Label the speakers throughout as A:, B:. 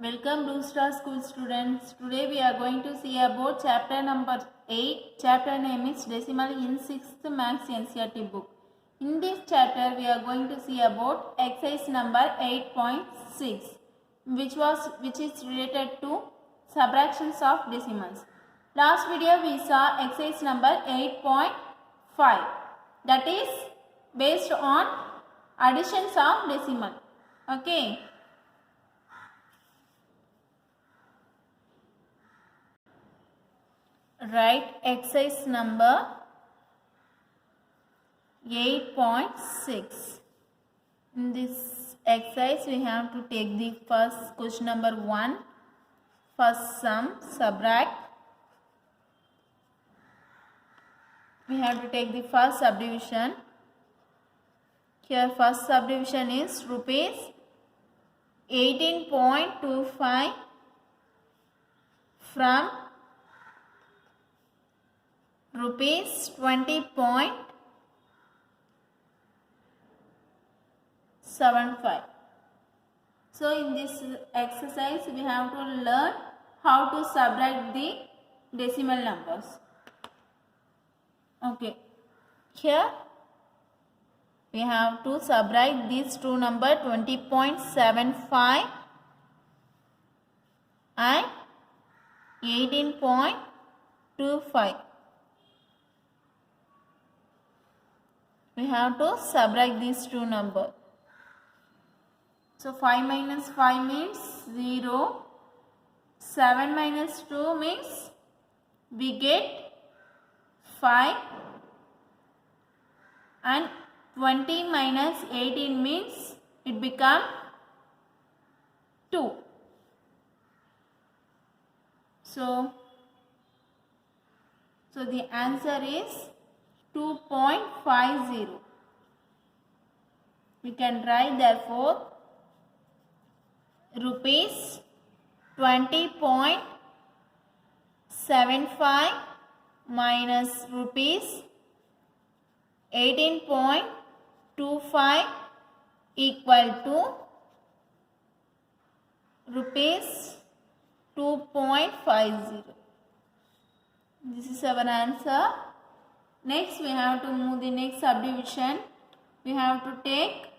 A: Welcome Blue Star School students. Today we are going to see about chapter number 8. Chapter name is Decimal in 6th Maths NCERT book. In this chapter we are going to see about exercise number 8.6 which is related to subtractions of decimals. Last video we saw exercise number 8.5 that is based on additions of decimal. Okay. Write exercise number 8.6. In this exercise we have to take the first question number 1. First sum, subtract. We have to take the first subdivision. Here first subdivision is rupees 18.25 from rupees 20.75. So in this exercise we have to learn how to subtract the decimal numbers. Okay, here we have to subtract these two numbers 20.75 and 18.25. We have to subtract these two numbers. So 5 minus 5 means 0. 7 minus 2 means we get 5. And 20 minus 18 means it becomes 2. So the answer is 2.50. We can write therefore rupees 20.75 minus rupees 18.25 equal to rupees 2.50. This is our answer. Next we have to move the next subdivision. We have to take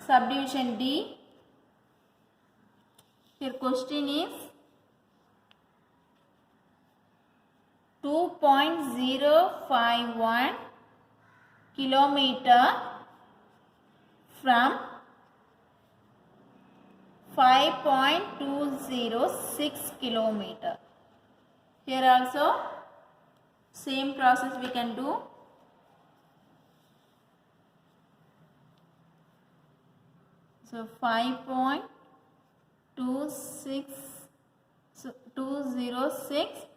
A: subdivision D. Here question is 2.051 kilometer from 5.206 kilometer. Here also same process we can do. So 5.206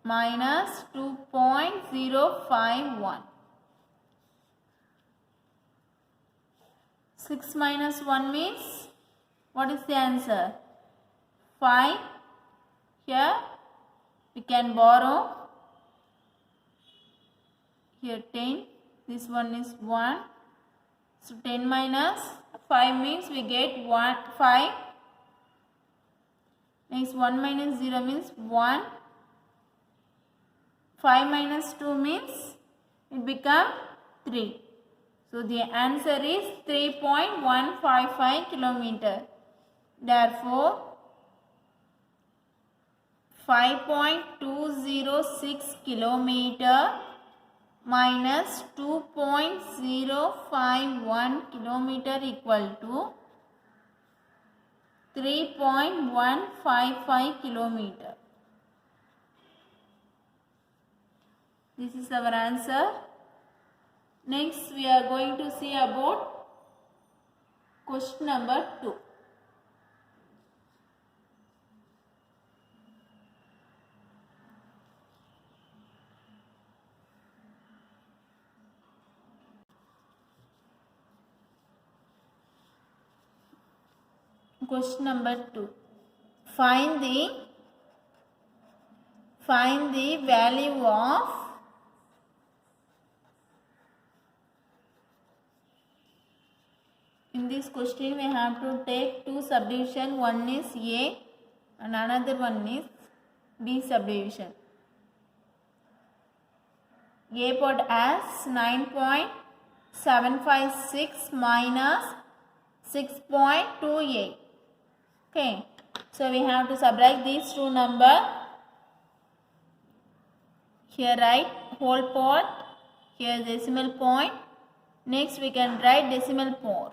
A: minus 2.051. 6 minus 1 means what is the answer? 5. Here we can borrow. Here 10. This one is 1. So 10 minus 5 means we get 5. Next 1 minus 0 means 1. 5 minus 2 means it becomes 3. So the answer is 3.155 kilometer. Therefore 5.206 kilometer minus 2.051 kilometer equal to 3.155 kilometer. This is our answer. Next we are going to see about question number 2. Question number 2. Find the value of this question, we have to take two subdivision. One is A and another one is B subdivision. A part as 9.756 minus 6.28. Okay, so we have to subtract these two numbers. Here write whole part, here decimal point. Next we can write decimal point.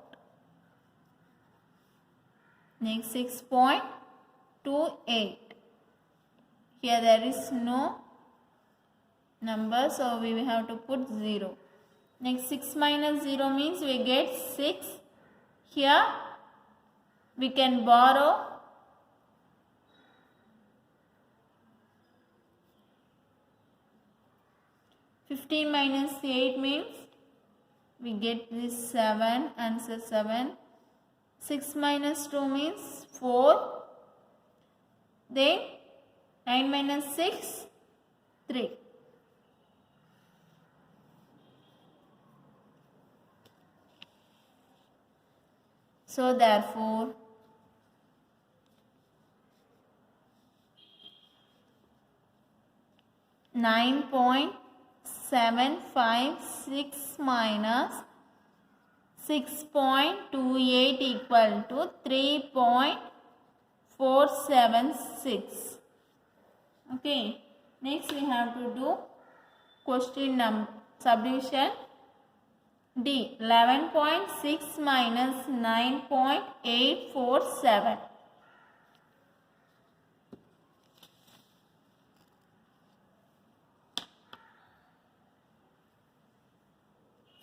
A: Next 6.28. Here there is no number, so we will have to put 0. Next 6 minus 0 means we get 6. Here we can borrow 15 minus 8 means we get this 7, answer 7. 6 minus 2 means 4. Then 9 minus 6, 3. So therefore, $9.756 minus 6.28 equal to 3.476. Okay. Next we have to do question number subdivision D. 11.6 minus 9.847.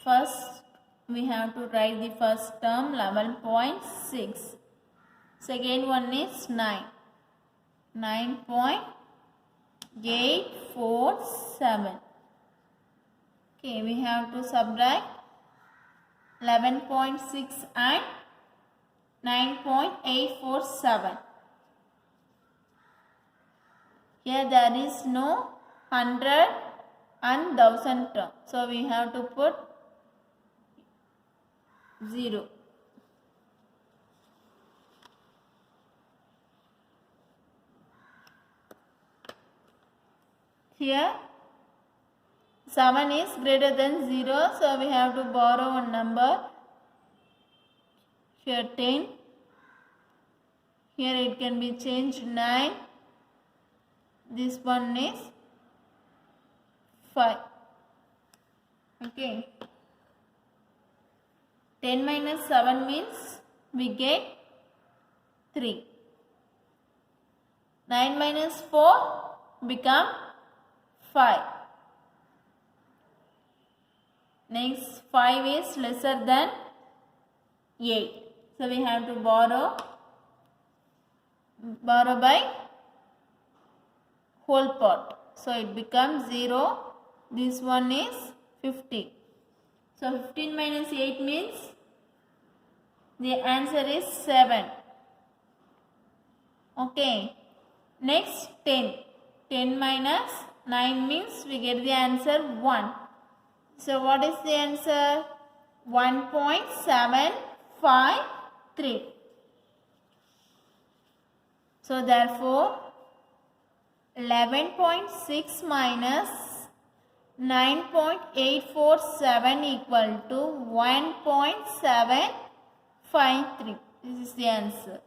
A: First, we have to write the first term 11.6. Second one is 9. 9.847. Okay, we have to subtract 11.6 and 9.847. Here there is no 100 and 1000 term. So we have to put 0. Here 7 is greater than 0, so we have to borrow one number. Here 10. Here it can be changed 9. This one is 5. Okay. 10 minus 7 means we get 3. 9 minus 4 become 5. Next 5 is lesser than 8. So we have to borrow by whole part. So it becomes 0. This one is 50. So 15 minus 8 means the answer is 7. Okay. Next 10. 10 minus 9 means we get the answer 1. So what is the answer? 1.753. So therefore 11.6 minus 9.847 equal to 1.753. This is the answer.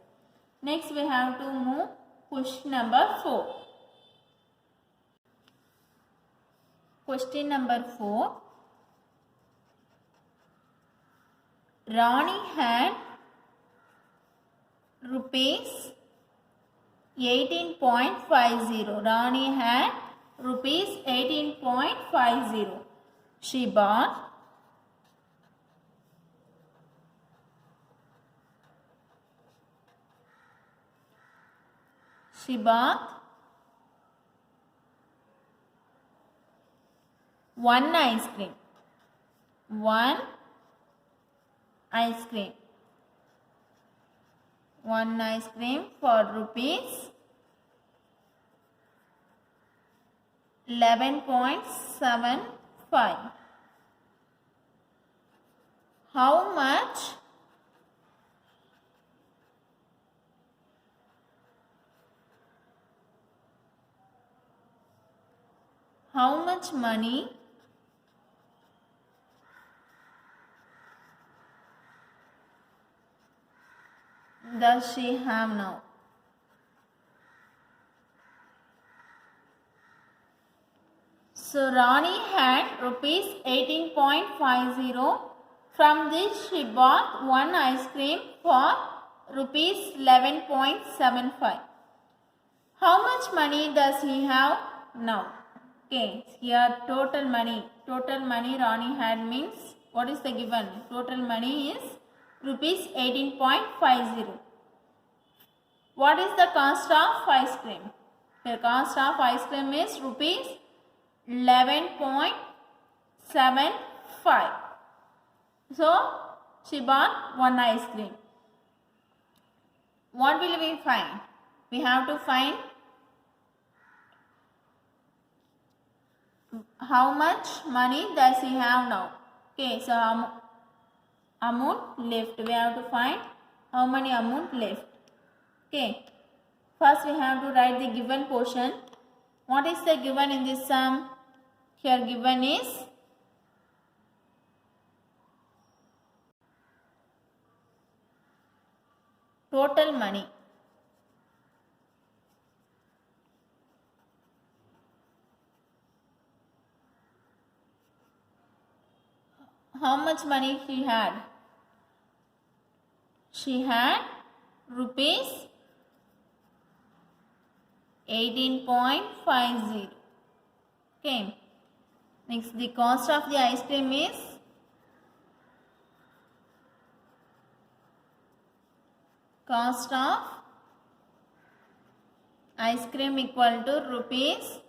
A: Next we have to move question number 4. Question number 4. Rani had rupees 18.50. Rani had rupees 18.50. She bought one ice cream. One ice cream for rupees 11.75. How much much money does she have now? So Ronnie had rupees 18.50. From this she bought one ice cream for rupees 11.75. How much money does he have now? Okay, here total money. Total money Ronnie had means what is the given? Total money is rupees 18.50. What is the cost of ice cream? The cost of ice cream is rupees 11.75. So she bought one ice cream. What will we find? We have to find how much money does he have now. Okay, so amount left. We have to find how many amount left. Okay, first we have to write the given portion. What is the given in this sum? Here given is total money. How much money she had? She had rupees 18.50. Okay. Next, the cost of the ice cream is cost of ice cream equal to rupees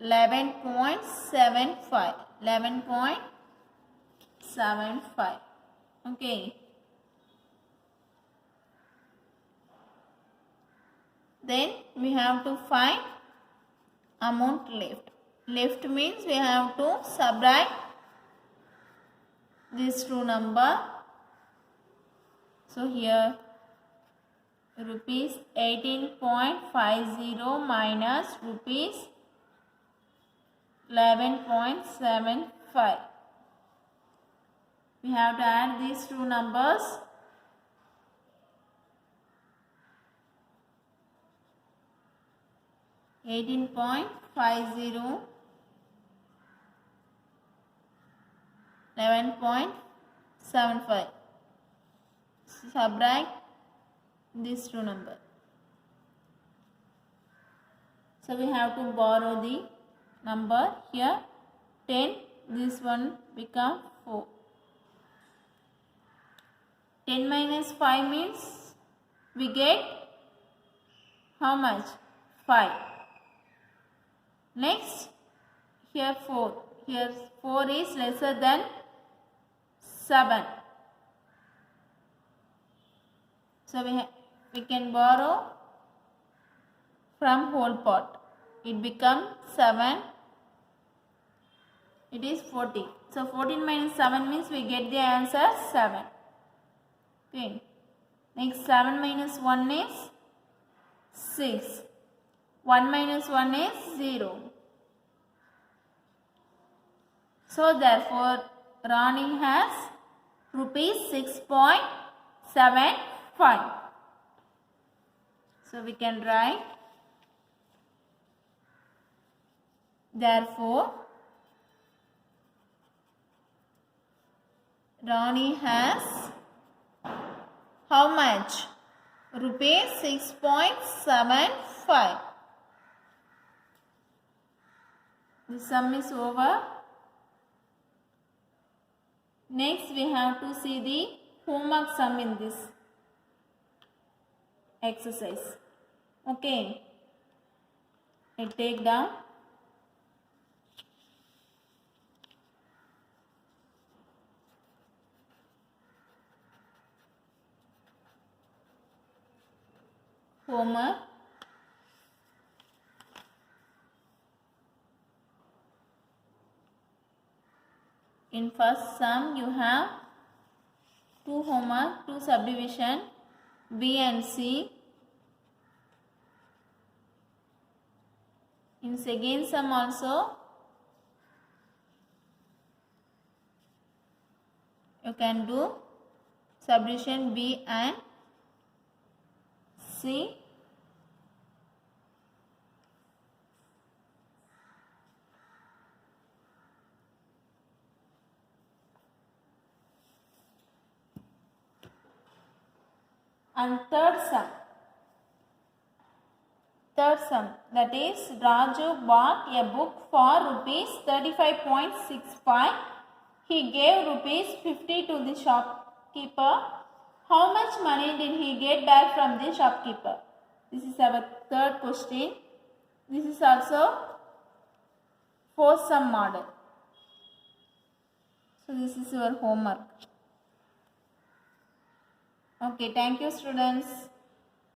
A: 11.75. 11.75. Okay. Then we have to find amount left. Left means we have to subtract these two numbers. So here rupees 18.50 minus rupees 11.75. We have to add these two numbers. $18.50 11.75. Subtract these two numbers. So we have to borrow the number here 10. This one become 4. 10 minus 5 means we get how much? 5. Next, here 4. Here 4 is lesser than 7. So we can borrow from whole part. It becomes 7. It is 14. So 14 minus 7 means we get the answer 7. Okay. Next 7 minus 1 is 6. 1 minus 1 is 0. So therefore Ronnie has rupees 6.75. So we can write therefore Ronnie has how much? Rupees 6.75. The sum is over. Next we have to see the homework sum in this exercise. Okay. I take down. Homework. In first sum you have 2 homework, 2 subdivision, B and C. In second sum also You can do subdivision B and C. And third sum, that is Raju bought a book for rupees 35.65. He gave rupees 50 to the shopkeeper. How much money did he get back from the shopkeeper? This is our third question. This is also fourth sum model. So this is your homework. Okay, thank you students.